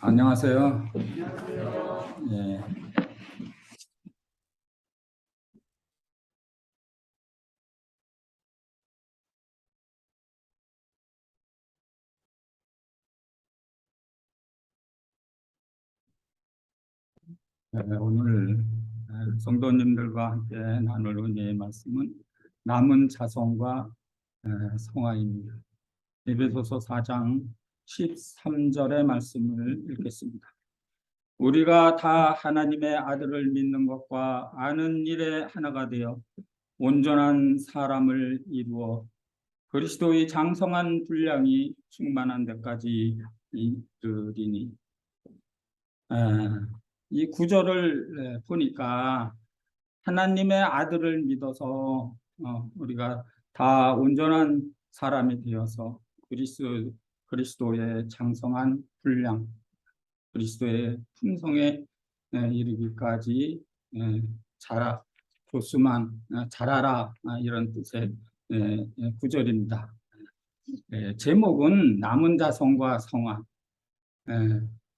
안녕하세요. 예, 오늘 성도님들과 함께 나눌 은혜의 말씀은 남은 자손과 성화입니다. 에베소서 4장 13절의 말씀을 읽겠습니다. 우리가 다 하나님의 아들을 믿는 것과 아는 일에 하나가 되어 온전한 사람을 이루어 그리스도의 장성한 분량이 충만한 데까지 이르리니. 에, 이 구절을 보니까 하나님의 아들을 믿어서 우리가 다 온전한 사람이 되어서 그리스도의 장성한 분량, 그리스도의 품성에 이르기까지 자라 자라라, 이런 뜻의 구절입니다. 제목은 남은 자손과 성화.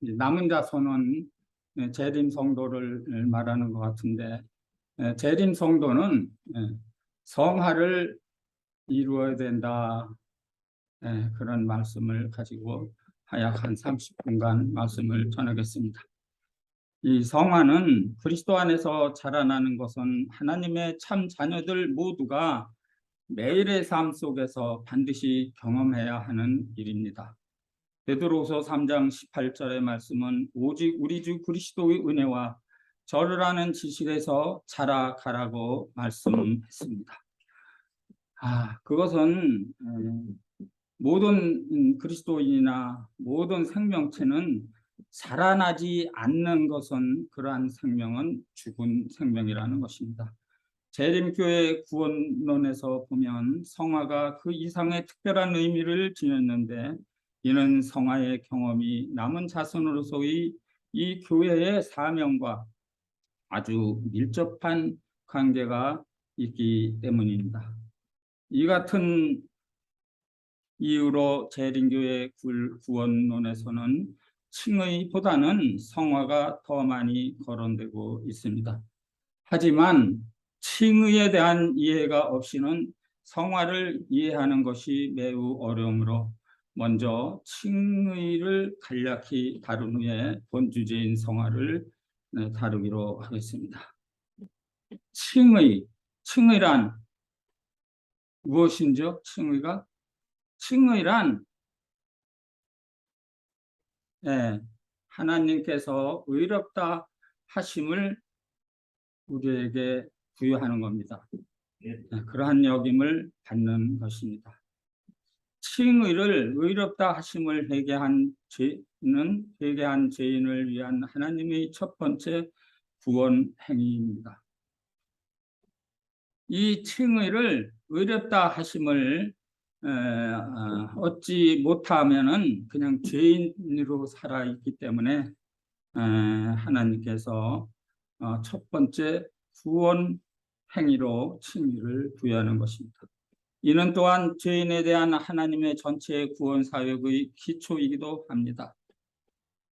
남은 자손은 재림 성도를 말하는 것 같은데, 재림 성도는 성화를 이루어야 된다, 그런 말씀을 가지고 약 한 30분간 말씀을 전하겠습니다. 이 성화는 그리스도 안에서 자라나는 것은 하나님의 참 자녀들 모두가 매일의 삶 속에서 반드시 경험해야 하는 일입니다. 베드로후서 3장 18절의 말씀은 오직 우리 주 그리스도의 은혜와 저를 아는 지식에서 자라가라고 말씀했습니다. 그것은 모든 그리스도인이나 모든 생명체는 자라나지 않는 것은, 그러한 생명은 죽은 생명이라는 것입니다. 재림교회 구원론에서 보면 성화가 그 이상의 특별한 의미를 지녔는데, 이는 성화의 경험이 남은 자손으로서의 이 교회의 사명과 아주 밀접한 관계가 있기 때문입니다. 이 같은 이유로 재림교회 구원론에서는 칭의보다는 성화가 더 많이 거론되고 있습니다. 하지만 칭의에 대한 이해가 없이는 성화를 이해하는 것이 매우 어려우므로 먼저 칭의를 간략히 다룬 후에 본 주제인 성화를 다루기로 하겠습니다. 칭의란 무엇인죠? 칭의란 하나님께서 의롭다 하심을 우리에게 부여하는 겁니다. 그러한 여김을 받는 것입니다. 칭의를 의롭다 하심을 회개한 죄인을 위한 하나님의 첫 번째 구원 행위입니다. 이 칭의를 의롭다 하심을 얻지 못하면은 그냥 죄인으로 살아 있기 때문에 하나님께서 첫 번째 구원 행위로 칭의를 부여하는 것입니다. 이는 또한 죄인에 대한 하나님의 전체 구원 사역의 기초이기도 합니다.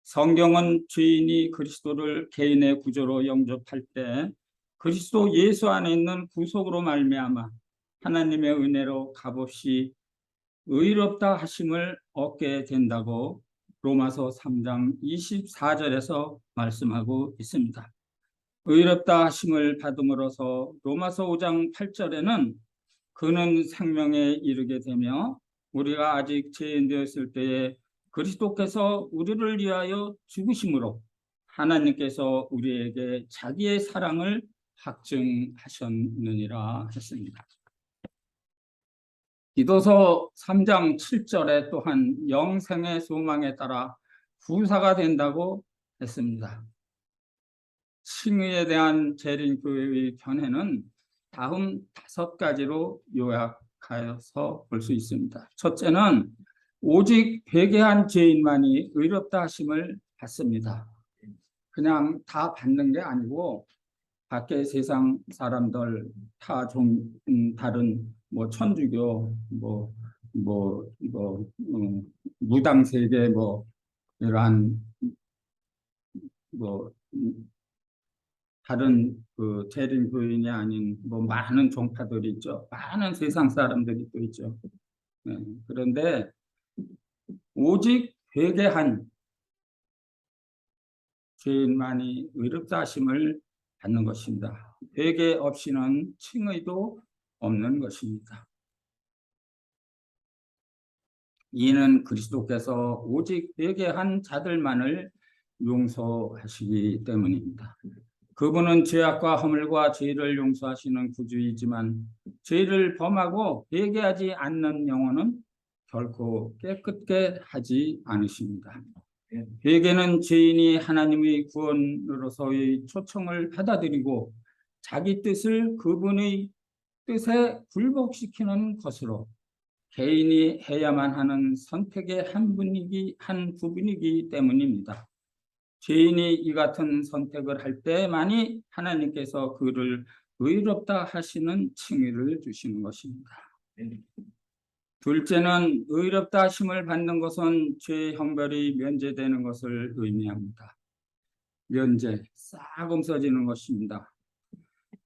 성경은 죄인이 그리스도를 개인의 구조로 영접할 때 그리스도 예수 안에 있는 구속으로 말미암아 하나님의 은혜로 값없이 의롭다 하심을 얻게 된다고 로마서 3장 24절에서 말씀하고 있습니다. 의롭다 하심을 받음으로써 로마서 5장 8절에는 그는 생명에 이르게 되며 우리가 아직 죄인 되었을 때에 그리스도께서 우리를 위하여 죽으심으로 하나님께서 우리에게 자기의 사랑을 확증하셨느니라 했습니다. 디도서 3장 7절에 또한 영생의 소망에 따라 후사가 된다고 했습니다. 칭의에 대한 재림교회의 견해는 다음 5가지로 요약하여서 볼 수 있습니다. 첫째는 오직 회개한 죄인만이 의롭다 하심을 받습니다. 그냥 다 받는 게 아니고 밖에 세상 사람들 다른 천주교 무당 세계 이러한 뭐 다른 그 재림 교인이 아닌 뭐 많은 종파들이 있죠. 많은 세상 사람들이 또 있죠. 네. 그런데 오직 회개한 죄인만이 의롭다 하심을 받는 것입니다. 회개 없이는 칭의도 없는 것입니다. 이는 그리스도께서 오직 회개한 자들만을 용서하시기 때문입니다. 그분은 죄악과 허물과 죄를 용서하시는 구주이지만 죄를 범하고 회개하지 않는 영혼은 결코 깨끗게 하지 않으십니다. 회개는 죄인이 하나님의 구원으로서의 초청을 받아들이고 자기 뜻을 그분의 뜻에 굴복시키는 것으로 개인이 해야만 하는 선택의 한 부분이기 때문입니다. 죄인이 이 같은 선택을 할 때만이 하나님께서 그를 의롭다 하시는 칭의를 주시는 것입니다. 둘째는 의롭다 하심을 받는 것은 죄 형벌이 면제되는 것을 의미합니다. 면제, 싹 없어지는 것입니다.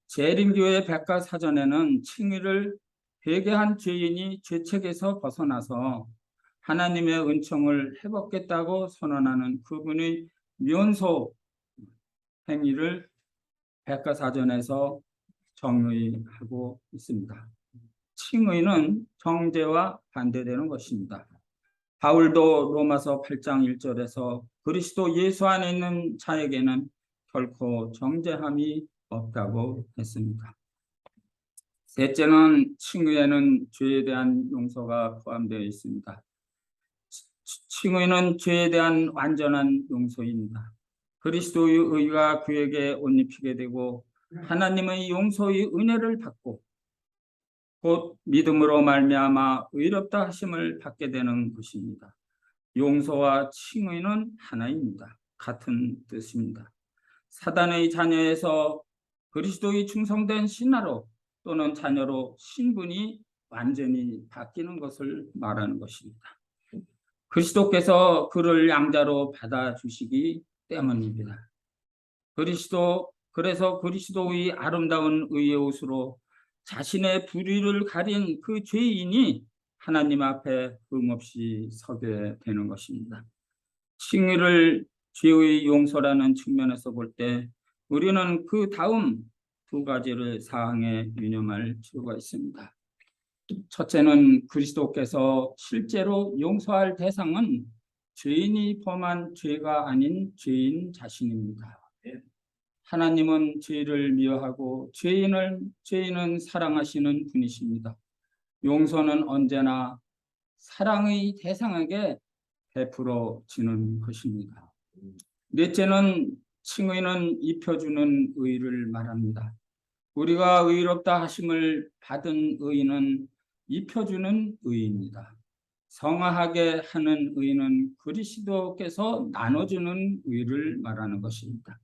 재림교회 백과사전에는 칭의를 회개한 죄인이 죄책에서 벗어나서 하나님의 은총을 회복했다고 선언하는 그분의 면소 행위를 백과사전에서 정의하고 있습니다. 칭의는 정죄와 반대되는 것입니다. 바울도 로마서 8장 1절에서 그리스도 예수 안에 있는 자에게는 결코 정죄함이 없다고 했습니다. 셋째는 칭의에는 죄에 대한 용서가 포함되어 있습니다. 칭의는 죄에 대한 완전한 용서입니다. 그리스도의 의가 그에게 옷 입히게 되고 하나님의 용서의 은혜를 받고 곧 믿음으로 말미암아 의롭다 하심을 받게 되는 것입니다. 용서와 칭의는 하나입니다. 같은 뜻입니다. 사단의 자녀에서 그리스도의 충성된 신하로 또는 자녀로 신분이 완전히 바뀌는 것을 말하는 것입니다. 그리스도께서 그를 양자로 받아주시기 때문입니다. 그래서 그리스도의 아름다운 의의 옷으로 자신의 불의를 가린 그 죄인이 하나님 앞에 흠없이 서게 되는 것입니다. 칭의를 죄의 용서라는 측면에서 볼 때 우리는 그 다음 두 가지를 사항에 유념할 필요가 있습니다. 첫째는 그리스도께서 실제로 용서할 대상은 죄인이 범한 죄가 아닌 죄인 자신입니다. 하나님은 죄를 미워하고 죄인은 사랑하시는 분이십니다. 용서는 언제나 사랑의 대상에게 베풀어지는 것입니다. 넷째는 칭의는 입혀주는 의를 말합니다. 우리가 의롭다 하심을 받은 의는 입혀주는 의입니다. 성화하게 하는 의는 그리스도께서 나눠주는 의를 말하는 것입니다.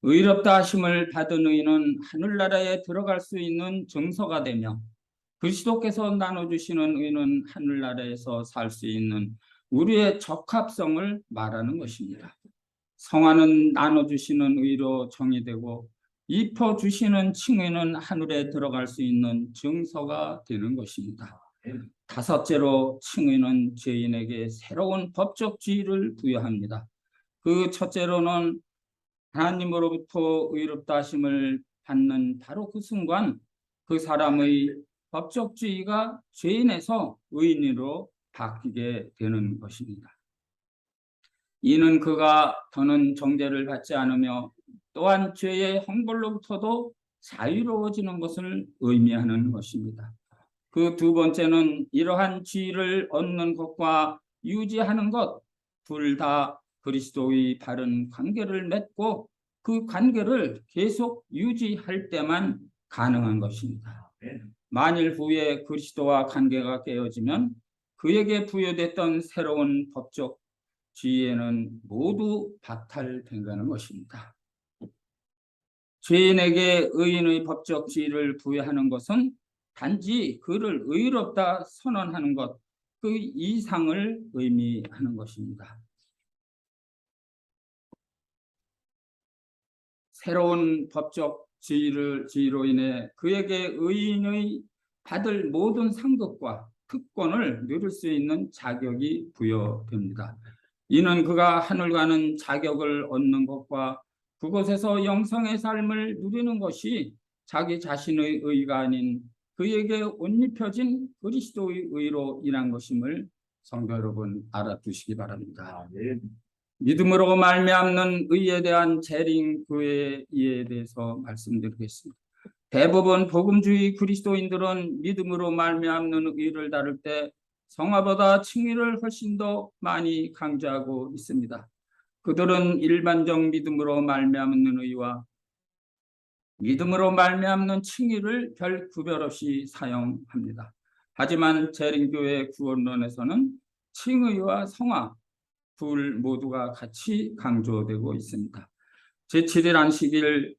의롭다 하심을 받은 의는 하늘나라에 들어갈 수 있는 증서가 되며 그리스도께서 나눠주시는 의는 하늘나라에서 살 수 있는 우리의 적합성을 말하는 것입니다. 성화는 나눠주시는 의로 정의되고 입혀주시는 칭의는 하늘에 들어갈 수 있는 증서가 되는 것입니다. 다섯째로 칭의는 죄인에게 새로운 법적 지위를 부여합니다. 그 첫째로는 하나님으로부터 의롭다 하심을 받는 바로 그 순간 그 사람의 법적 지위가 죄인에서 의인으로 바뀌게 되는 것입니다. 이는 그가 더는 정죄를 받지 않으며 또한 죄의 형벌로부터도 자유로워지는 것을 의미하는 것입니다. 그 두 번째는 이러한 지위를 얻는 것과 유지하는 것 둘 다 그리스도의 바른 관계를 맺고 그 관계를 계속 유지할 때만 가능한 것입니다. 만일 후에 그리스도와 관계가 깨어지면 그에게 부여됐던 새로운 법적 지위에는 모두 박탈된다는 것입니다. 죄인에게 의인의 법적 지위를 부여하는 것은 단지 그를 의롭다 선언하는 것, 그 이상을 의미하는 것입니다. 새로운 법적 지위로 인해 그에게 의인의 받을 모든 상급과 특권을 누릴 수 있는 자격이 부여됩니다. 이는 그가 하늘 가는 자격을 얻는 것과 그곳에서 영생의 삶을 누리는 것이 자기 자신의 의가 아닌 그에게 옷 입혀진 그리스도의 의로 인한 것임을 성도 여러분 알아두시기 바랍니다. 믿음으로 말미암는 의에 대한 재림 그의 이해에 대해서 말씀드리겠습니다. 대부분 복음주의 그리스도인들은 믿음으로 말미암는 의를 다룰 때 성화보다 칭의를 훨씬 더 많이 강조하고 있습니다. 그들은 일반적 믿음으로 말미암는 의와 믿음으로 말미암는 칭의를 별 구별 없이 사용합니다. 하지만 재림교회 구원론에서는 칭의와 성화 둘 모두가 같이 강조되고 있습니다. 제7일 안식일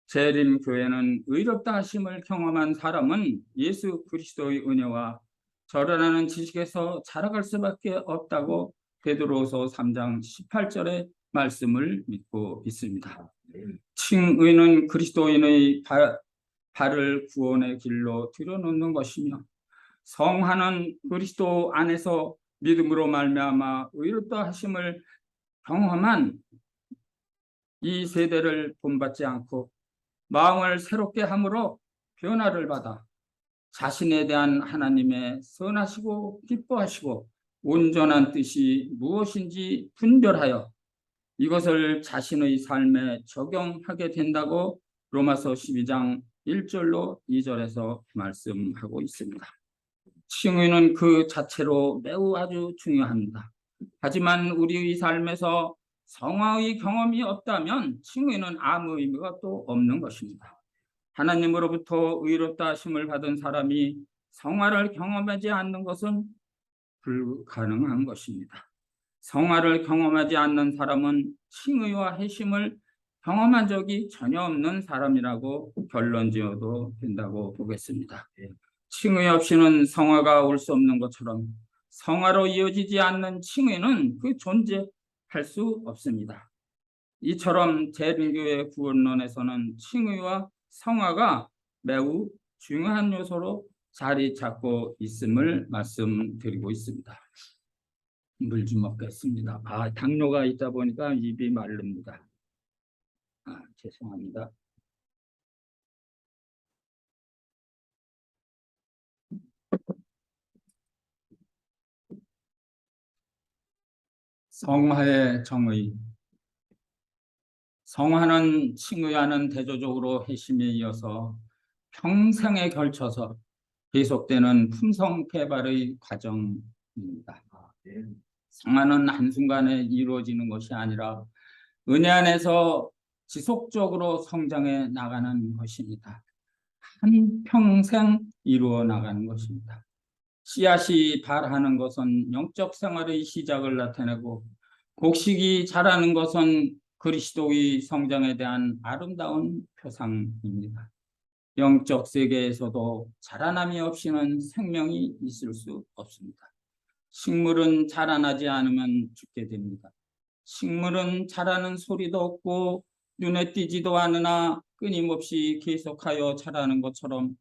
재림교회는 의롭다 하심을 경험한 사람은 예수 그리스도의 은혜와 절하라는 지식에서 자라갈 수밖에 없다고 베드로서 3장 18절의 말씀을 믿고 있습니다. 칭의는 그리스도인의 발을 구원의 길로 들여놓는 것이며 성화는 그리스도 안에서 믿음으로 말미암아 의롭다 하심을 경험한 이 세대를 본받지 않고 마음을 새롭게 함으로 변화를 받아 자신에 대한 하나님의 선하시고 기뻐하시고 온전한 뜻이 무엇인지 분별하여 이것을 자신의 삶에 적용하게 된다고 로마서 12장 1절로 2절에서 말씀하고 있습니다. 칭의는 그 자체로 매우 아주 중요합니다. 하지만 우리의 삶에서 성화의 경험이 없다면 칭의는 아무 의미가 또 없는 것입니다. 하나님으로부터 의롭다 하심을 받은 사람이 성화를 경험하지 않는 것은 불가능한 것입니다. 성화를 경험하지 않는 사람은 칭의와 회심을 경험한 적이 전혀 없는 사람이라고 결론 지어도 된다고 보겠습니다. 칭의 없이는 성화가 올 수 없는 것처럼 성화로 이어지지 않는 칭의는 그 존재할 수 없습니다. 이처럼 재림교회 구원론에서는 칭의와 성화가 매우 중요한 요소로 자리 잡고 있음을 말씀드리고 있습니다. 물 좀 먹겠습니다. 당뇨가 있다 보니까 입이 마릅니다. 죄송합니다. 성화의 정의. 성화는 칭의하는 대조적으로 회심에 이어서 평생에 걸쳐서 계속되는 품성 개발의 과정입니다. 성화는 한순간에 이루어지는 것이 아니라 은혜 안에서 지속적으로 성장해 나가는 것입니다. 한평생 이루어 나가는 것입니다. 씨앗이 발하는 것은 영적 생활의 시작을 나타내고 곡식이 자라는 것은 그리스도의 성장에 대한 아름다운 표상입니다. 영적 세계에서도 자라남이 없이는 생명이 있을 수 없습니다. 식물은 자라나지 않으면 죽게 됩니다. 식물은 자라는 소리도 없고 눈에 띄지도 않으나 끊임없이 계속하여 자라는 것처럼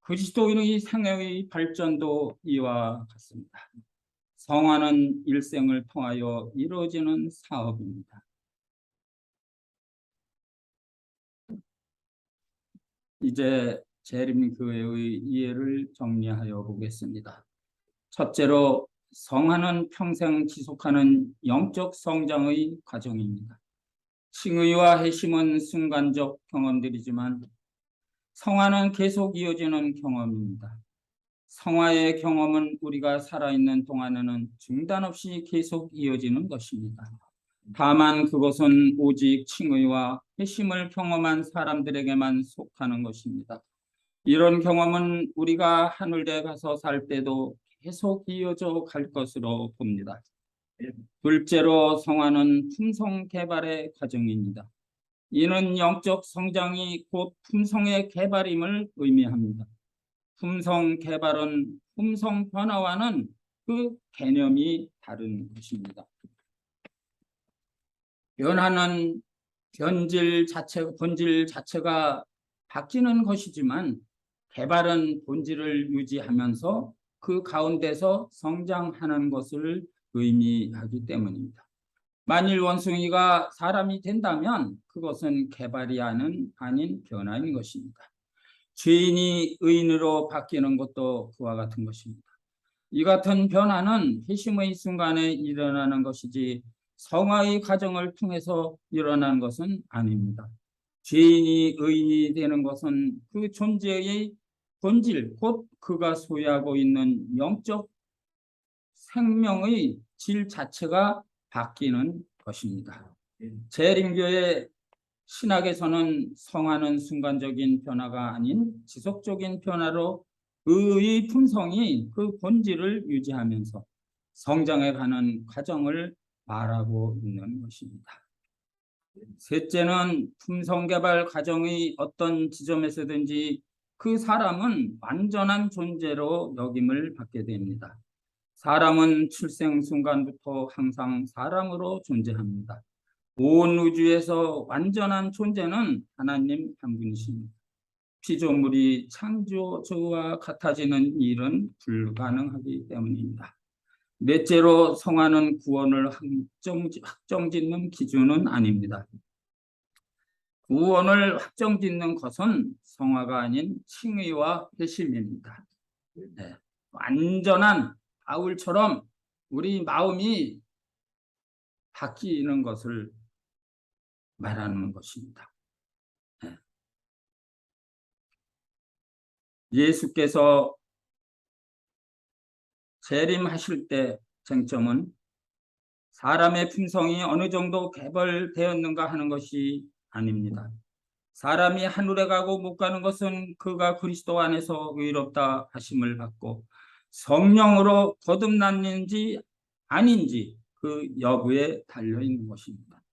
그리스도인의 생애의 발전도 이와 같습니다. 성화는 일생을 통하여 이루어지는 사업입니다. 이제 재림교회의 이해를 정리하여 보겠습니다. 첫째로 성화는 평생 지속하는 영적 성장의 과정입니다. 칭의와 회심은 순간적 경험들이지만 성화는 계속 이어지는 경험입니다. 성화의 경험은 우리가 살아있는 동안에는 중단 없이 계속 이어지는 것입니다. 다만 그것은 오직 칭의와 회심을 경험한 사람들에게만 속하는 것입니다. 이런 경험은 우리가 하늘에 가서 살 때도 계속 이어져 갈 것으로 봅니다. 둘째로 성화는 품성 개발의 과정입니다. 이는 영적 성장이 곧 품성의 개발임을 의미합니다. 품성 개발은 품성 변화와는 그 개념이 다른 것입니다. 변화는 본질 자체가 바뀌는 것이지만 개발은 본질을 유지하면서 그 가운데서 성장하는 것을 의미하기 때문입니다. 만일 원숭이가 사람이 된다면 그것은 개발이 아닌 변화인 것입니다. 죄인이 의인으로 바뀌는 것도 그와 같은 것입니다. 이 같은 변화는 회심의 순간에 일어나는 것이지 성화의 과정을 통해서 일어나는 것은 아닙니다. 죄인이 의인이 되는 것은 그 존재의 본질, 곧 그가 소유하고 있는 영적 생명의 질 자체가 바뀌는 것입니다. 재림교의 신학에서는 성화는 순간적인 변화가 아닌 지속적인 변화로 의의 품성이 그 본질을 유지하면서 성장해가는 과정을 말하고 있는 것입니다. 셋째는 품성 개발 과정의 어떤 지점에서든지 그 사람은 완전한 존재로 여김을 받게 됩니다. 사람은 출생 순간부터 항상 사람으로 존재합니다. 온 우주에서 완전한 존재는 하나님 한 분이십니다. 피조물이 창조주와 같아지는 일은 불가능하기 때문입니다. 넷째로 성화는 구원을 확정짓는 기준은 아닙니다. 구원을 확정짓는 것은 성화가 아닌 칭의와 회심입니다. 네. 완전한 바울처럼 우리 마음이 바뀌는 것을 말하는 것입니다. 네. 예수께서 재림하실 때 쟁점은 사람의 품성이 어느 정도 개발되었는가 하는 것이 아닙니다. 사람이 하늘에 가고 못 가는 것은 그가 그리스도 안에서 의롭다 하심을 받고 성령으로 거듭났는지 아닌지 그 여부에 달려있는 것입니다.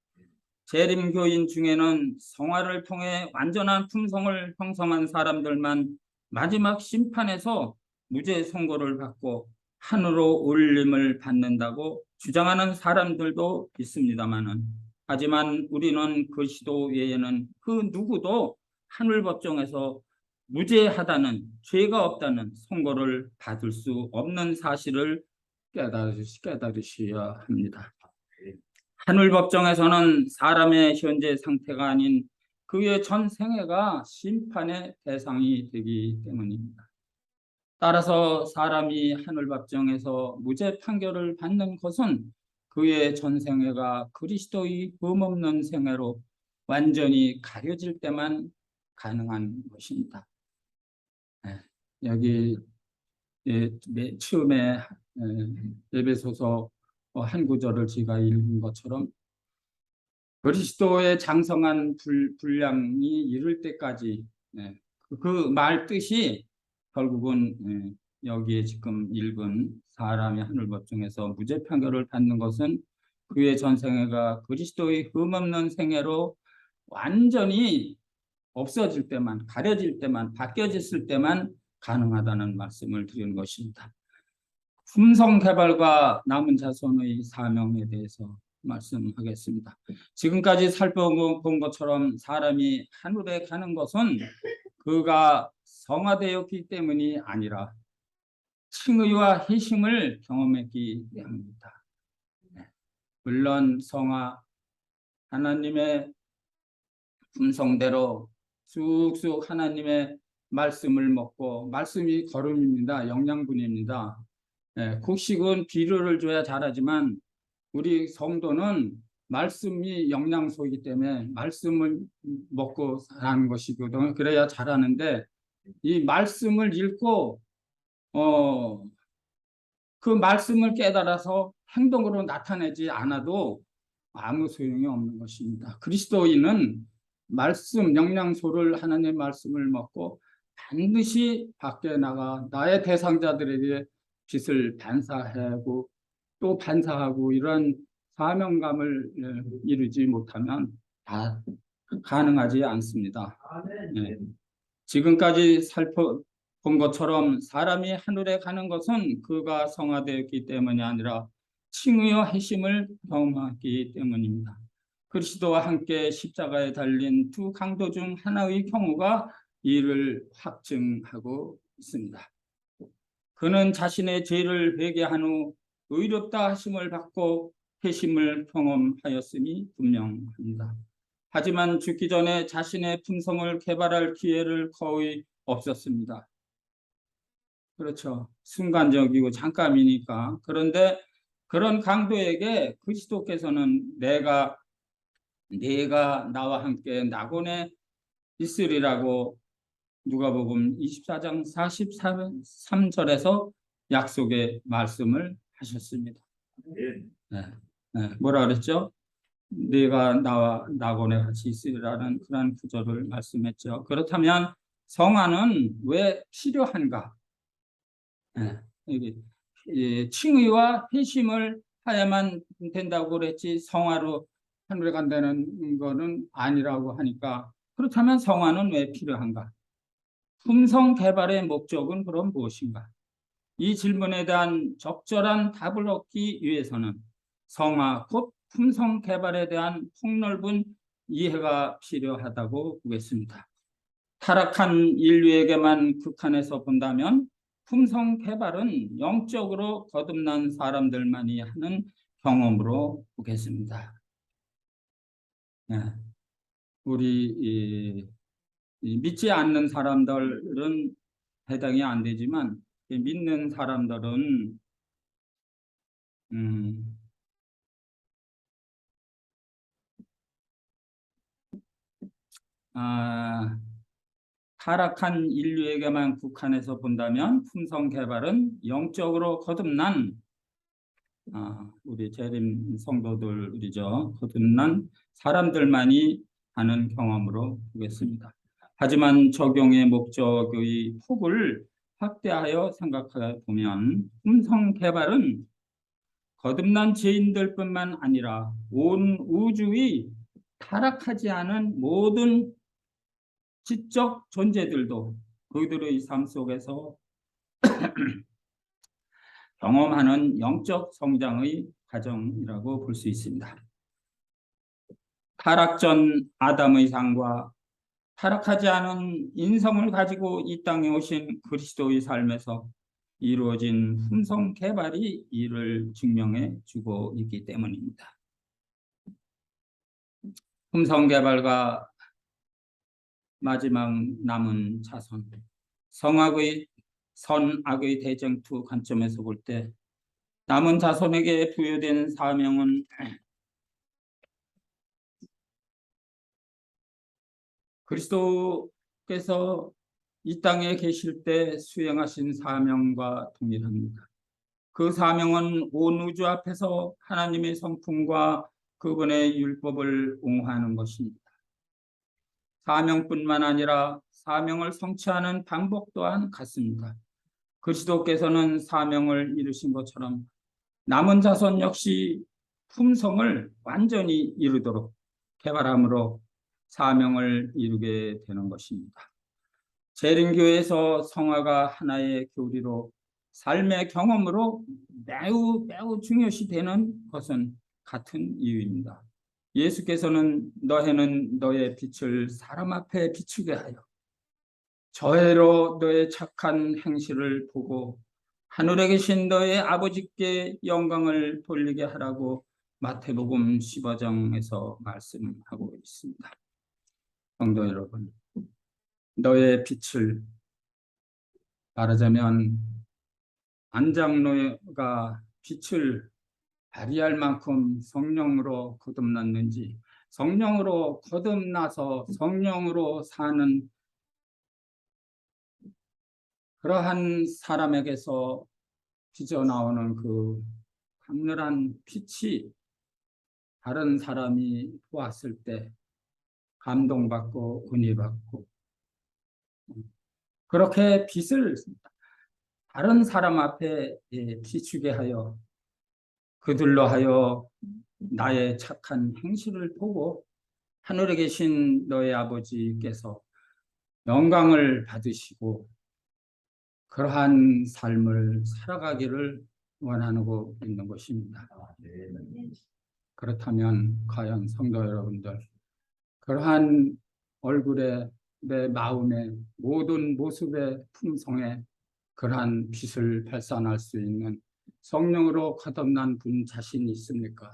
재림교인 중에는 성화를 통해 완전한 품성을 형성한 사람들만 마지막 심판에서 무죄 선고를 받고 하늘로 올림을 받는다고 주장하는 사람들도 있습니다마는, 하지만 우리는 그 시도 외에는 그 누구도 하늘 법정에서 무죄하다는, 죄가 없다는 선고를 받을 수 없는 사실을 깨달으셔야 합니다. 하늘 법정에서는 사람의 현재 상태가 아닌 그의 전 생애가 심판의 대상이 되기 때문입니다. 따라서 사람이 하늘 법정에서 무죄 판결을 받는 것은 그의 전 생애가 그리스도의 흠없는 생애로 완전히 가려질 때만 가능한 것입니다. 여기 처음에 에베소서 한 구절을 제가 읽은 것처럼 그리스도의 장성한 분량이 이룰 때까지, 그 말 뜻이 결국은 여기에 지금 읽은 사람이 하늘 법정에서 무죄 판결을 받는 것은 그의 전생애가 그리스도의 흠없는 생애로 완전히 없어질 때만, 가려질 때만, 바뀌어졌을 때만 가능하다는 말씀을 드리는 것입니다. 품성 개발과 남은 자손의 사명에 대해서 말씀하겠습니다. 지금까지 살펴본 것처럼 사람이 하늘에 가는 것은 그가 성화되었기 때문이 아니라 칭의와 회심을 경험했기 때문입니다. 물론 성화, 하나님의 품성대로 쑥쑥 하나님의 말씀을 먹고, 말씀이 걸음입니다. 영양분입니다. 곡식은 비료를 줘야 자라지만 우리 성도는 말씀이 영양소이기 때문에 말씀을 먹고 사는 것이거든요. 그래야 자라는데, 이 말씀을 읽고 그 말씀을 깨달아서 행동으로 나타내지 않아도 아무 소용이 없는 것입니다. 그리스도인은 말씀, 영양소를, 하나님의 말씀을 먹고 반드시 밖에 나가 나의 대상자들에게 빛을 반사하고 또 반사하고 이런 사명감을 이루지 못하면 다 가능하지 않습니다. 네. 지금까지 살펴본 것처럼 사람이 하늘에 가는 것은 그가 성화되었기 때문이 아니라 칭의와 회심을 경험하기 때문입니다. 그리스도와 함께 십자가에 달린 두 강도 중 하나의 경우가 이를 확증하고 있습니다. 그는 자신의 죄를 회개한 후 의롭다 하심을 받고 회심을 경험하였음이 분명합니다. 하지만 죽기 전에 자신의 품성을 개발할 기회를 거의 없었습니다. 그렇죠. 순간적이고 잠깐이니까. 그런데 그런 강도에게 그리스도께서는 내가 나와 함께 낙원에 있으리라고 누가복음 24장 43절에서 약속의 말씀을 하셨습니다. 네. 네. 뭐라 그랬죠? 네가 나와 낙원에 같이 있으리라는 그런 구절을 말씀했죠. 그렇다면 성화는 왜 필요한가? 네. 이게 칭의와 회심을 하야만 된다고 그랬지 성화로 하늘에 간다는 거는 아니라고 하니까, 그렇다면 성화는 왜 필요한가? 품성 개발의 목적은 그럼 무엇인가? 이 질문에 대한 적절한 답을 얻기 위해서는 성화 곧 품성 개발에 대한 폭넓은 이해가 필요하다고 보겠습니다. 타락한 인류에게만 국한해서 본다면 품성 개발은 영적으로 거듭난 사람들만이 하는 경험으로 보겠습니다. 네. 우리 믿지 않는 사람들은 해당이 안 되지만 믿는 사람들은 타락한 인류에게만 국한해서 본다면 품성 개발은 영적으로 거듭난 우리 재림 성도들이죠. 거듭난 사람들만이 하는 경험으로 보겠습니다. 하지만 적용의 목적의 폭을 확대하여 생각해 보면 품성 개발은 거듭난 죄인들뿐만 아니라 온 우주의 타락하지 않은 모든 지적 존재들도 그들의 삶 속에서 경험하는 영적 성장의 과정이라고 볼 수 있습니다. 타락 전 아담의 삶과 타락하지 않은 인성을 가지고 이 땅에 오신 그리스도의 삶에서 이루어진 품성 개발이 이를 증명해 주고 있기 때문입니다. 품성 개발과 마지막 남은 자손, 선악의 대쟁투 관점에서 볼 때 남은 자손에게 부여된 사명은 그리스도께서 이 땅에 계실 때 수행하신 사명과 동일합니다. 그 사명은 온 우주 앞에서 하나님의 성품과 그분의 율법을 옹호하는 것입니다. 사명뿐만 아니라 사명을 성취하는 방법 또한 같습니다. 그리스도께서는 사명을 이루신 것처럼 남은 자손 역시 품성을 완전히 이루도록 개발함으로 사명을 이루게 되는 것입니다. 재림교회에서 성화가 하나의 교리로 삶의 경험으로 매우 중요시 되는 것은 같은 이유입니다. 예수께서는 너희는 너의 빛을 사람 앞에 비추게 하여 저해로 너의 착한 행실을 보고 하늘에 계신 너의 아버지께 영광을 돌리게 하라고 마태복음 15장에서 말씀하고 있습니다. 성도 여러분, 너의 빛을, 말하자면 안장로가 빛을 발휘할 만큼 성령으로 거듭났는지, 성령으로 거듭나서 성령으로 사는 그러한 사람에게서 빚어나오는 그 강렬한 빛이 다른 사람이 보았을 때 감동받고 은혜받고, 그렇게 빛을 다른 사람 앞에 비추게 하여 그들로 하여 나의 착한 행실을 보고 하늘에 계신 너의 아버지께서 영광을 받으시고 그러한 삶을 살아가기를 원하고 있는 것입니다. 그렇다면 과연 성도 여러분들, 그러한 얼굴에, 내 마음의 모든 모습의 품성에 그러한 빛을 발산할 수 있는 성령으로 거듭난 분 자신이 있습니까?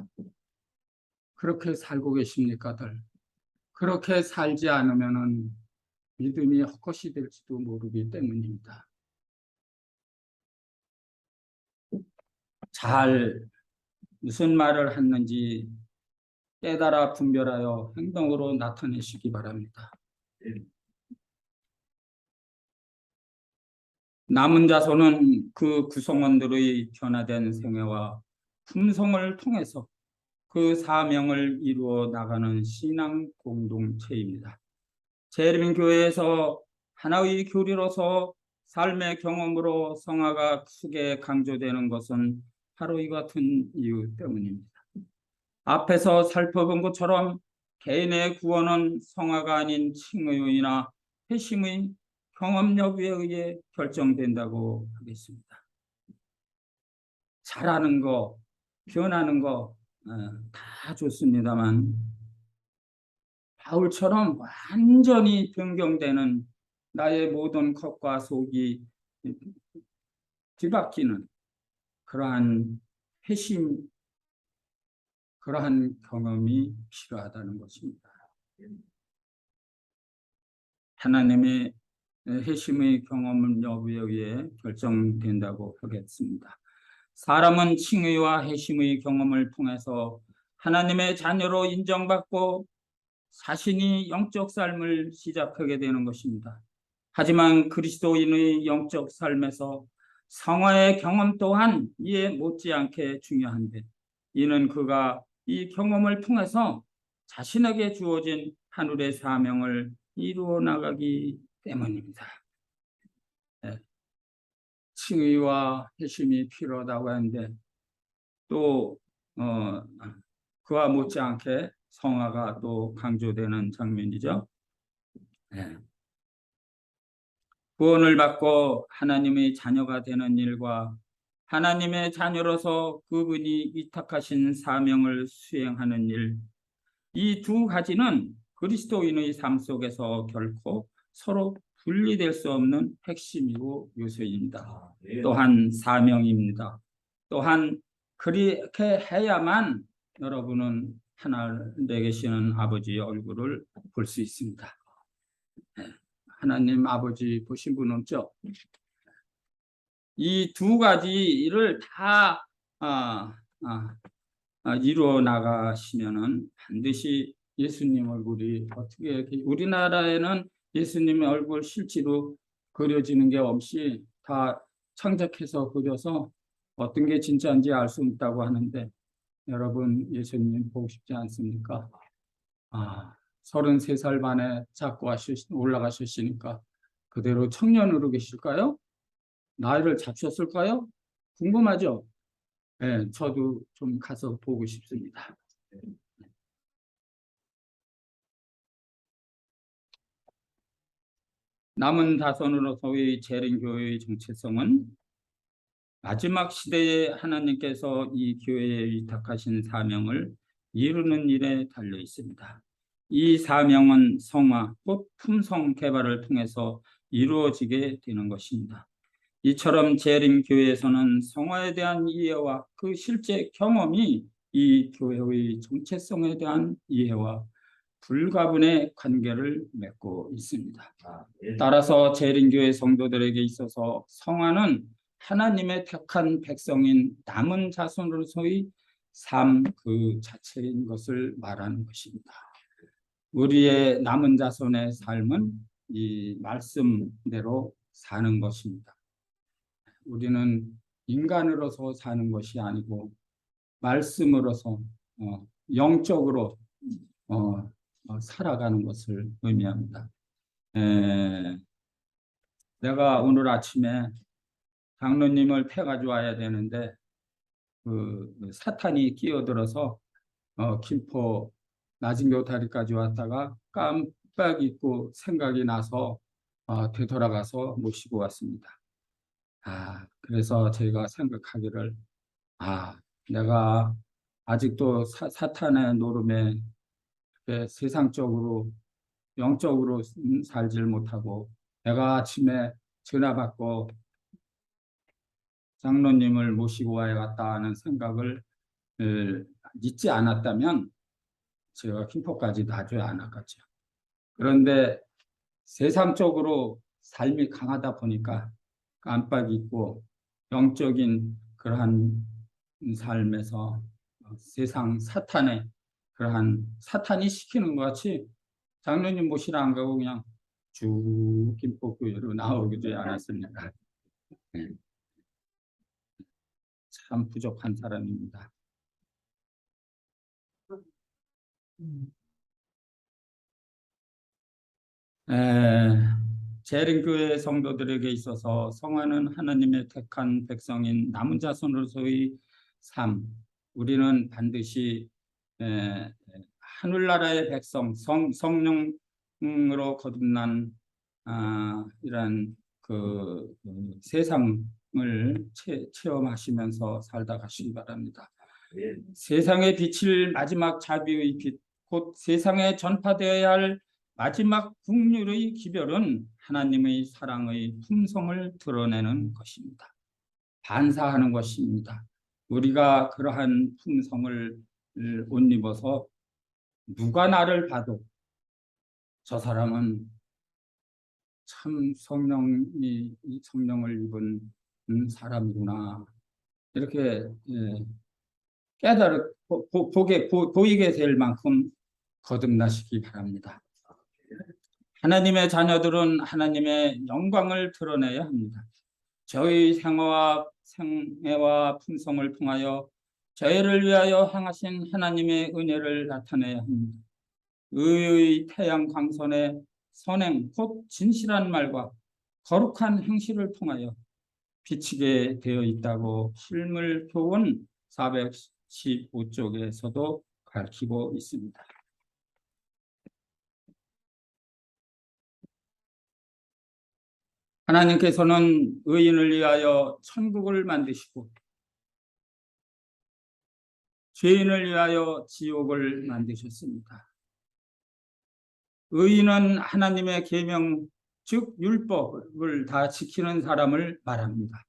그렇게 살고 계십니까들? 그렇게 살지 않으면은 믿음이 헛것이 될지도 모르기 때문입니다. 잘 무슨 말을 했는지 깨달아 분별하여 행동으로 나타내시기 바랍니다. 남은 자손은 그 구성원들의 변화된 생애와 품성을 통해서 그 사명을 이루어 나가는 신앙 공동체입니다. 재림교회에서 하나의 교리로서 삶의 경험으로 성화가 크게 강조되는 것은 바로 이 같은 이유 때문입니다. 앞에서 살펴본 것처럼 개인의 구원은 성화가 아닌 칭의이나 회심의 경험 여부에 의해 결정된다고 하겠습니다. 잘하는 거, 변하는 거 다 좋습니다만 바울처럼 완전히 변경되는 나의 모든 겉과 속이 뒤바뀌는 그러한 회심, 그러한 경험이 필요하다는 것입니다. 하나님의 회심의 경험 여부에 의해 결정된다고 하겠습니다. 사람은 칭의와 회심의 경험을 통해서 하나님의 자녀로 인정받고 자신이 영적 삶을 시작하게 되는 것입니다. 하지만 그리스도인의 영적 삶에서 성화의 경험 또한 이에 못지않게 중요한데, 이는 그가 이 경험을 통해서 자신에게 주어진 하늘의 사명을 이루어 나가기 때문입니다. 칭의와 회심이 필요하다고 하는데 또 그와 못지않게 성화가 또 강조되는 장면이죠. 구원을 받고 하나님의 자녀가 되는 일과 하나님의 자녀로서 그분이 위탁하신 사명을 수행하는 일, 이 두 가지는 그리스도인의 삶 속에서 결코 서로 분리될 수 없는 핵심이고 요소입니다. 또한 사명입니다. 또한 그렇게 해야만 여러분은 하늘에 계시는 아버지의 얼굴을 볼 수 있습니다. 하나님 아버지 보신 분 없죠? 이 두 가지를 다 이루어 나가시면은 반드시 예수님 얼굴이 어떻게, 우리나라에는 예수님의 얼굴 실제로 그려지는 게 없이 다 창작해서 그려서 어떤 게 진짜인지 알 수 없다고 하는데, 여러분 예수님 보고 싶지 않습니까? 33살 만에 자꾸 올라가셨으니까 그대로 청년으로 계실까요? 나이를 잡셨을까요? 궁금하죠? 네, 저도 좀 가서 보고 싶습니다. 남은 자손으로서의 재림교회의 정체성은 마지막 시대에 하나님께서 이 교회에 위탁하신 사명을 이루는 일에 달려 있습니다. 이 사명은 성화, 곧 품성 개발을 통해서 이루어지게 되는 것입니다. 이처럼 재림교회에서는 성화에 대한 이해와 그 실제 경험이 이 교회의 정체성에 대한 이해와 불가분의 관계를 맺고 있습니다. 따라서 재림교회 성도들에게 있어서 성화는 하나님의 택한 백성인 남은 자손으로서의 삶 그 자체인 것을 말하는 것입니다. 우리의 남은 자손의 삶은 이 말씀대로 사는 것입니다. 우리는 인간으로서 사는 것이 아니고 말씀으로서 영적으로 살아가는 것을 의미합니다. 내가 오늘 아침에 장로님을 패가지고 와야 되는데 그 사탄이 끼어들어서 김포 낮은 교다리까지 왔다가 깜빡 잊고 생각이 나서 되돌아가서 모시고 왔습니다. 그래서 저희가 생각하기를 내가 아직도 사탄의 노름에 세상적으로 영적으로 살질 못하고 내가 아침에 전화 받고 장로님을 모시고 와야겠다 하는 생각을 잊지 않았다면 제가 kim포까지 놔줘야 않았겠죠. 그런데 세상적으로 삶이 강하다 보니까 깜빡 잊고 영적인 그러한 삶에서 세상 사탄의 그러한 사탄이 시키는 것 같이 장로님 모시러 안 가고 그냥 쭉 김포교회로 나오지 않았습니까? 네. 참 부족한 사람입니다. 재림교회 성도들에게 있어서 성화는 하나님의 택한 백성인 남은 자손으로서의 삶, 우리는 반드시 하늘나라의 백성, 성령으로 거듭난 이런 세상을 체험하시면서 살다 가시기 바랍니다. 세상에 비칠 마지막 자비의 빛, 곧 세상에 전파되어야 할 마지막 국률의 기별은 하나님의 사랑의 품성을 드러내는 것입니다. 반사하는 것입니다. 우리가 그러한 품성을 옷 입어서 누가 나를 봐도 저 사람은 참 성령을 입은 사람이구나 이렇게 보이게 될 만큼 거듭나시기 바랍니다. 하나님의 자녀들은 하나님의 영광을 드러내야 합니다. 저희 생애와 품성을 통하여 저희를 위하여 행하신 하나님의 은혜를 나타내야 합니다. 의의 태양 광선의 선행, 곧 진실한 말과 거룩한 행실을 통하여 비치게 되어 있다고 실물교훈 415쪽에서도 가르치고 있습니다. 하나님께서는 의인을 위하여 천국을 만드시고 죄인을 위하여 지옥을 만드셨습니다. 의인은 하나님의 계명, 즉 율법을 다 지키는 사람을 말합니다.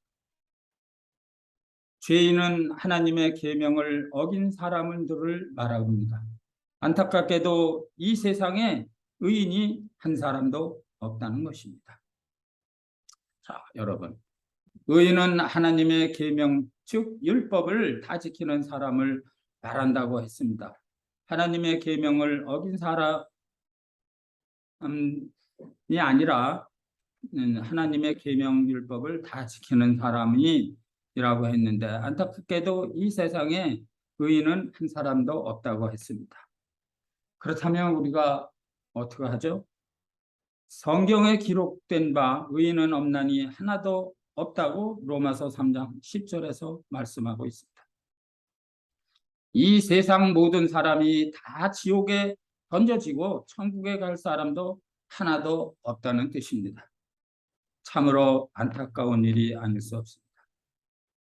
죄인은 하나님의 계명을 어긴 사람들을 말합니다. 안타깝게도 이 세상에 의인이 한 사람도 없다는 것입니다. 자, 여러분, 의인은 하나님의 계명, 즉 율법을 다 지키는 사람을 말한다고 했습니다. 하나님의 계명을 어긴 사람이 아니라 하나님의 계명 율법을 다 지키는 사람이라고 했는데 안타깝게도 이 세상에 의인은 한 사람도 없다고 했습니다. 그렇다면 우리가 어떻게 하죠? 성경에 기록된 바 의인은 없나니 하나도 없다고 로마서 3장 10절에서 말씀하고 있습니다. 이 세상 모든 사람이 다 지옥에 던져지고 천국에 갈 사람도 하나도 없다는 뜻입니다. 참으로 안타까운 일이 아닐 수 없습니다.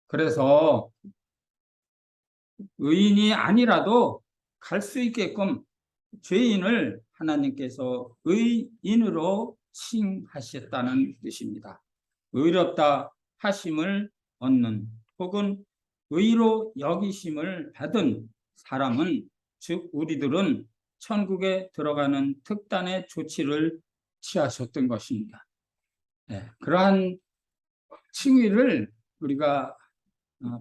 그래서 의인이 아니라도 갈 수 있게끔 죄인을 하나님께서 의인으로 칭하셨다는 뜻입니다. 의롭다 하심을 얻는 혹은 의로 여기심을 받은 사람은 즉 우리들은 천국에 들어가는 특단의 조치를 취하셨던 것입니다. 그러한 칭의를 우리가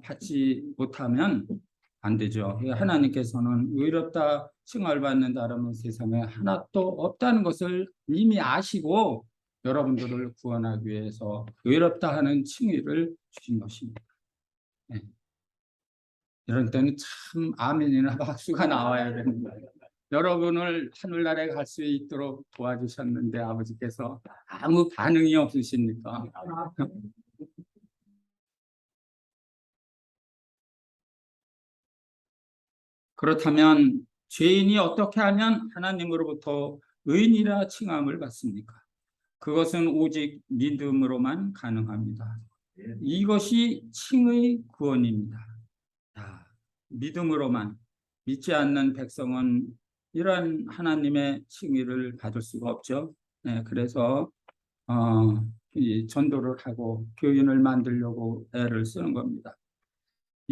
받지 못하면 안 되죠. 하나님께서는 의롭다 칭을 받는 사람은 세상에 하나도 없다는 것을 이미 아시고 여러분들을 구원하기 위해서 의롭다 하는 칭의를 주신 것입니다. 이런 때는 참 아멘이나 박수가 나와야 됩니다. 여러분을 하늘나라에 갈 수 있도록 도와주셨는데 아버지께서 아무 반응이 없으십니까? 그렇다면 죄인이 어떻게 하면 하나님으로부터 의인이라 칭함을 받습니까? 그것은 오직 믿음으로만 가능합니다. 이것이 칭의 구원입니다. 믿음으로만 믿지 않는 백성은 이러한 하나님의 칭의를 받을 수가 없죠. 네, 그래서 이 전도를 하고 교인을 만들려고 애를 쓰는 겁니다.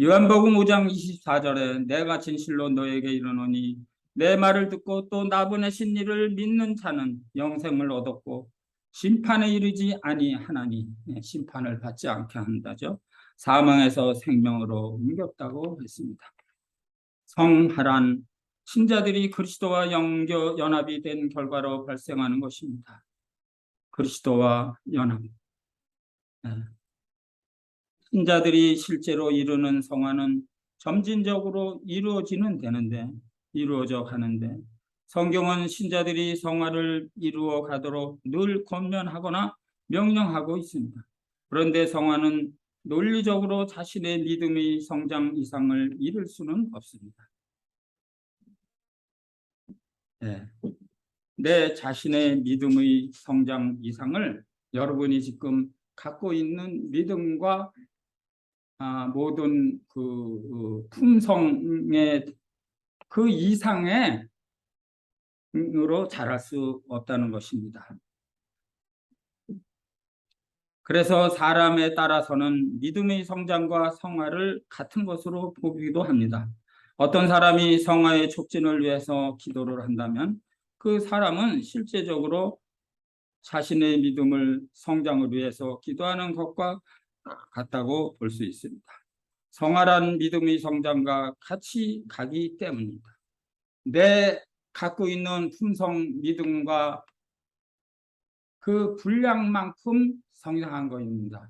요한복음 5장 24절에 내가 진실로 너에게 이르노니 내 말을 듣고 또 나 보내신 이를 믿는 자는 영생을 얻었고 심판에 이르지 아니하나니, 심판을 받지 않게 한다죠. 사망에서 생명으로 옮겼다고 했습니다. 성하란 신자들이 그리스도와 연합이 된 결과로 발생하는 것입니다. 그리스도와 연합. 신자들이 실제로 이루는 성화는 점진적으로 이루어지는 되는데, 이루어져 가는데, 성경은 신자들이 성화를 이루어 가도록 늘 권면하거나 명령하고 있습니다. 그런데 성화는 논리적으로 자신의 믿음의 성장 이상을 이룰 수는 없습니다. 네. 내 자신의 믿음의 성장 이상을 여러분이 지금 갖고 있는 믿음과 모든 그 품성의 그 이상의 으로 자랄 수 없다는 것입니다. 그래서 사람에 따라서는 믿음의 성장과 성화를 같은 것으로 보기도 합니다. 어떤 사람이 성화의 촉진을 위해서 기도를 한다면 그 사람은 실제적으로 자신의 믿음을 성장을 위해서 기도하는 것과 같다고 볼 수 있습니다. 성화란 믿음의 성장과 같이 가기 때문입니다. 내 갖고 있는 품성 믿음과 그 분량만큼 성장한 것입니다.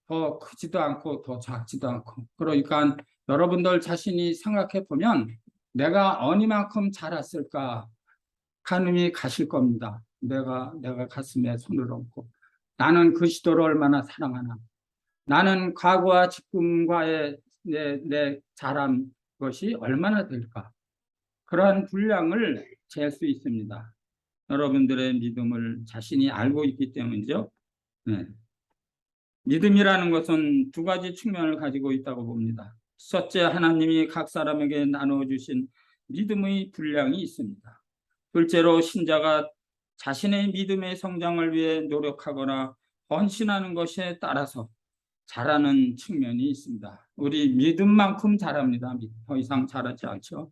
더 크지도 않고 더 작지도 않고. 그러니까 여러분들 자신이 생각해 보면 내가 어디만큼 자랐을까 가늠이 가실 겁니다. 내가 가슴에 손을 얹고 나는 그리스도를 얼마나 사랑하나, 나는 과거와 지금과의 내 자란 것이 얼마나 될까, 그러한 분량을 잴 수 있습니다. 여러분들의 믿음을 자신이 알고 있기 때문이죠. 네. 믿음이라는 것은 두 가지 측면을 가지고 있다고 봅니다. 첫째, 하나님이 각 사람에게 나눠주신 믿음의 분량이 있습니다. 둘째로, 신자가 자신의 믿음의 성장을 위해 노력하거나 헌신하는 것에 따라서 자라는 측면이 있습니다. 우리 믿음만큼 자랍니다. 더 이상 자라지 않죠.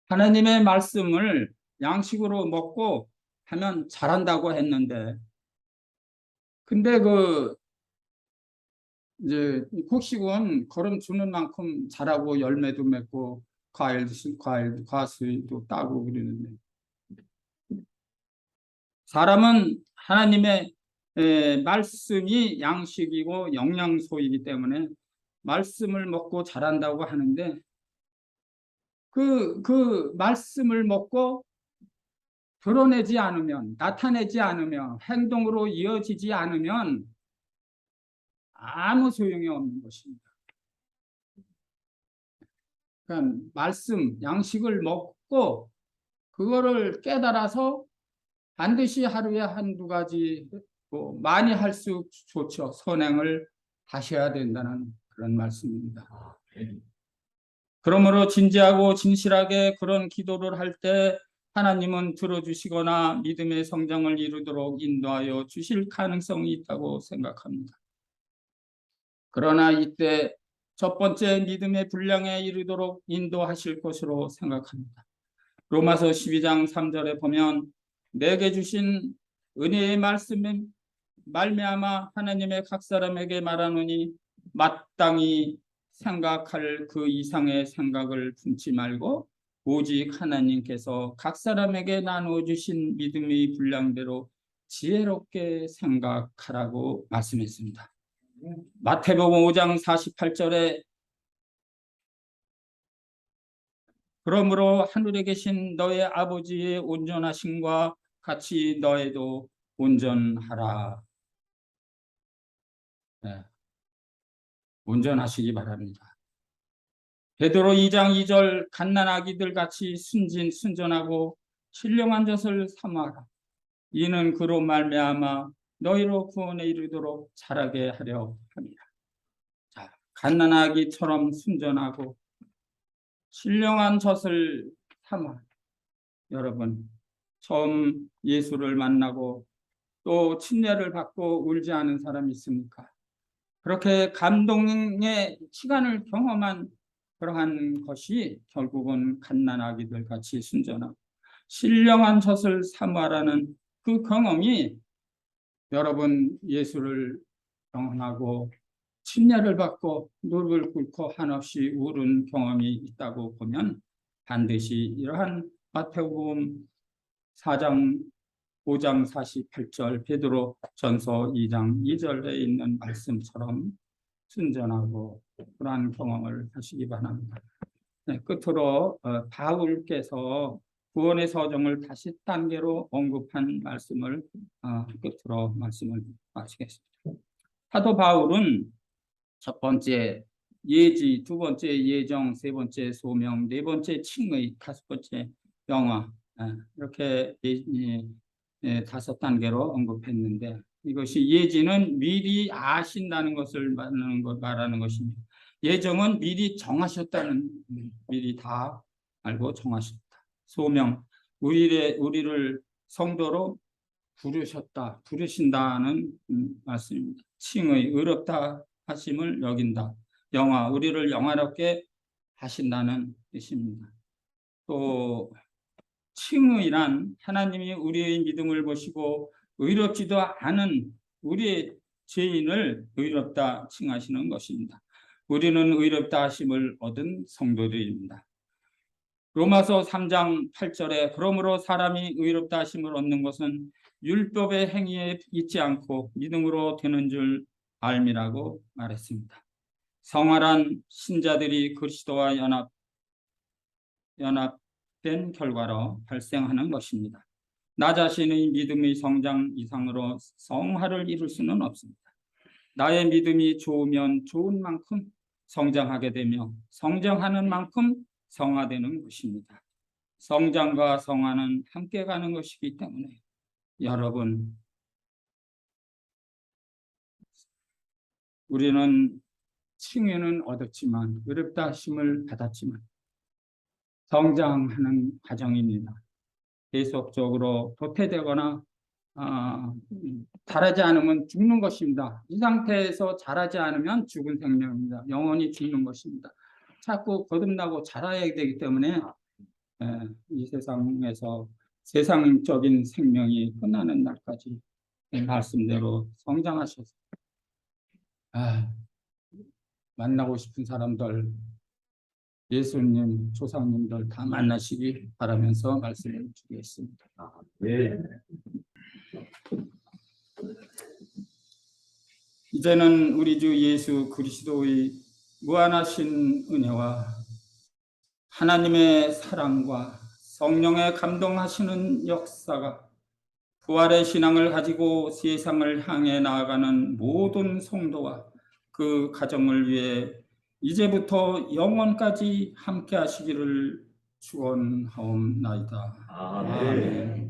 하나님의 말씀을 양식으로 먹고 하면 자란다고 했는데, 근데 이제 곡식은 거름 주는 만큼 자라고 열매도 맺고 과수도 따고 그러는데, 사람은 하나님의 말씀이 양식이고 영양소이기 때문에 말씀을 먹고 자란다고 하는데, 그 말씀을 먹고 드러내지 않으면, 나타내지 않으면, 행동으로 이어지지 않으면 아무 소용이 없는 것입니다. 그러니까 말씀, 양식을 먹고 그거를 깨달아서 반드시 하루에 한두 가지, 많이 할수록 좋죠. 선행을 하셔야 된다는 그런 말씀입니다. 그러므로 진지하고 진실하게 그런 기도를 할 때 하나님은 들어주시거나 믿음의 성장을 이루도록 인도하여 주실 가능성이 있다고 생각합니다. 그러나 이때 첫 번째 믿음의 분량에 이르도록 인도하실 것으로 생각합니다. 로마서 12장 3절에 보면 내게 주신 은혜의 말씀에 말미암아 하나님의 각 사람에게 말하노니 마땅히 생각할 그 이상의 생각을 품지 말고 오직 하나님께서 각 사람에게 나누어 주신 믿음의 분량대로 지혜롭게 생각하라고 말씀했습니다. 마태복음 5장 48절에 그러므로 하늘에 계신 너의 아버지의 온전하심과 같이 너에도 온전하라. 네, 온전하시기 바랍니다. 베드로 2장 2절 갓난아기들 같이 순전하고 신령한 젖을 삼아라. 이는 그로 말미암아 너희로 구원에 이르도록 자라게 하려 함이라. 자, 갓난아기처럼 순전하고 신령한 젖을 삼아. 여러분, 처음 예수를 만나고 또 침례를 받고 울지 않은 사람이 있습니까? 그렇게 감동의 시간을 경험한 그러한 것이 결국은 갓난아기들 같이 순전하고 신령한 젖을 삼아라는 그 경험이 여러분 예수를 경험하고 침례를 받고 무릎을 꿇고 한없이 울은 경험이 있다고 보면 반드시 이러한 마태복음 4장 5장 48절 베드로 전서 2장 2절에 있는 말씀처럼 순전하고 그러한 경험을 하시기 바랍니다. 네, 끝으로 바울께서 구원의 서정을 다시 단계로 언급한 말씀을 끝으로 말씀을 마치겠습니다. 사도 바울은 첫 번째 예지, 두 번째 예정, 세 번째 소명, 네 번째 칭의, 다섯 번째 영화 이렇게 다섯 단계로 언급했는데 이것이 예지는 미리 아신다는 것을 말하는 것입니다. 예정은 미리 정하셨다는 미리 다 알고 정하셨다. 소명 우리를 성도로 부르신다는 말씀입니다. 칭의 의롭다 하심을 여긴다. 영화 우리를 영화롭게 하신다는 뜻입니다. 또 칭의란 하나님이 우리의 믿음을 보시고 의롭지도 않은 우리의 죄인을 의롭다 칭하시는 것입니다. 우리는 의롭다 하심을 얻은 성도들입니다. 로마서 3장 8절에 그러므로 사람이 의롭다 하심을 얻는 것은 율법의 행위에 있지 않고 믿음으로 되는 줄 알미라고 말했습니다. 성화란 신자들이 그리스도와 연합된 결과로 발생하는 것입니다. 나 자신의 믿음의 성장 이상으로 성화를 이룰 수는 없습니다. 나의 믿음이 좋으면 좋은 만큼 성장하게 되며 성장하는 만큼 성화되는 것입니다. 성장과 성화는 함께 가는 것이기 때문에 여러분 우리는 칭의는 얻었지만 의롭다 하심을 받았지만 성장하는 과정입니다. 계속적으로 도태되거나 자라지 않으면 죽는 것입니다. 이 상태에서 자라지 않으면 죽은 생명입니다. 영원히 죽는 것입니다. 자꾸 거듭나고 자라야 되기 때문에 이 세상에서 세상적인 생명이 끝나는 날까지 말씀대로 성장하셔서 만나고 싶은 사람들 예수님, 조상님들 다 만나시기 바라면서 말씀을 드리겠습니다. 네. 이제는 우리 주 예수 그리스도의 무한하신 은혜와 하나님의 사랑과 성령의 감동하시는 역사가 부활의 신앙을 가지고 세상을 향해 나아가는 모든 성도와 그 가정을 위해 이제부터 영원까지 함께 하시기를 축원하옵나이다. 아멘.